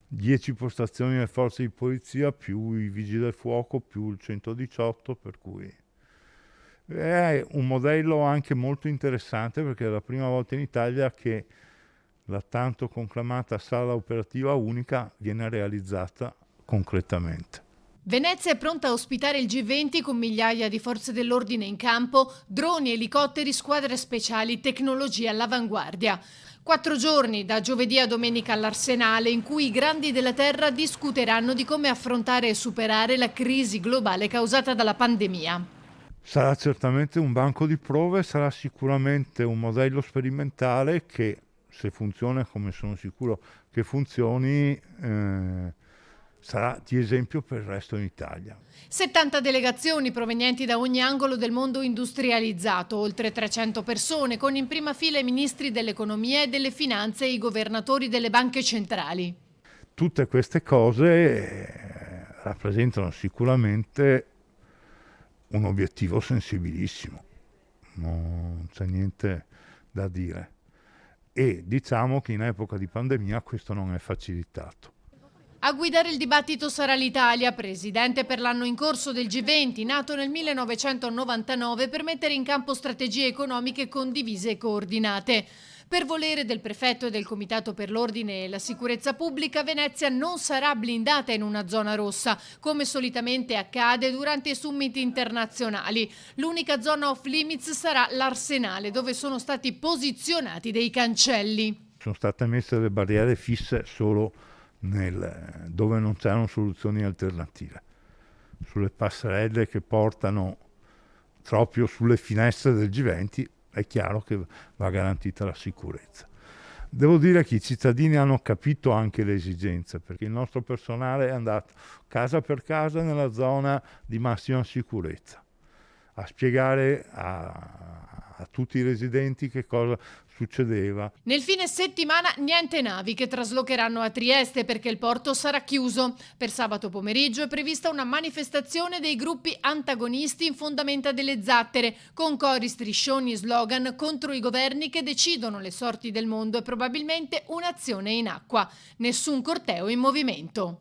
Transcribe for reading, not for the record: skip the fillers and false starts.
10 postazioni delle forze di polizia, più i vigili del fuoco, più il 118, per cui è un modello anche molto interessante perché è la prima volta in Italia che la tanto conclamata sala operativa unica viene realizzata concretamente. Venezia è pronta a ospitare il G20 con migliaia di forze dell'ordine in campo, droni, elicotteri, squadre speciali, tecnologie all'avanguardia. 4 giorni, da giovedì a domenica all'Arsenale, in cui i grandi della Terra discuteranno di come affrontare e superare la crisi globale causata dalla pandemia. Sarà certamente un banco di prove, sarà sicuramente un modello sperimentale che, se funziona come sono sicuro che funzioni, sarà di esempio per il resto d'Italia. 70 delegazioni provenienti da ogni angolo del mondo industrializzato, oltre 300 persone, con in prima fila i ministri dell'economia e delle finanze e i governatori delle banche centrali. Tutte queste cose rappresentano sicuramente un obiettivo sensibilissimo, non c'è niente da dire. E diciamo che in epoca di pandemia questo non è facilitato. A guidare il dibattito sarà l'Italia, presidente per l'anno in corso del G20, nato nel 1999 per mettere in campo strategie economiche condivise e coordinate. Per volere del prefetto e del Comitato per l'Ordine e la Sicurezza Pubblica, Venezia non sarà blindata in una zona rossa, come solitamente accade durante i summit internazionali. L'unica zona off limits sarà l'Arsenale, dove sono stati posizionati dei cancelli. Sono state messe le barriere fisse solo dove non c'erano soluzioni alternative, sulle passerelle che portano proprio sulle finestre del G20 è chiaro che va garantita la sicurezza. Devo dire che i cittadini hanno capito anche le esigenze, perché il nostro personale è andato casa per casa nella zona di massima sicurezza a spiegare a tutti i residenti che cosa succedeva. Nel fine settimana niente navi che traslocheranno a Trieste perché il porto sarà chiuso. Per sabato pomeriggio è prevista una manifestazione dei gruppi antagonisti in fondamenta delle Zattere, con cori, striscioni e slogan contro i governi che decidono le sorti del mondo e probabilmente un'azione in acqua. Nessun corteo in movimento.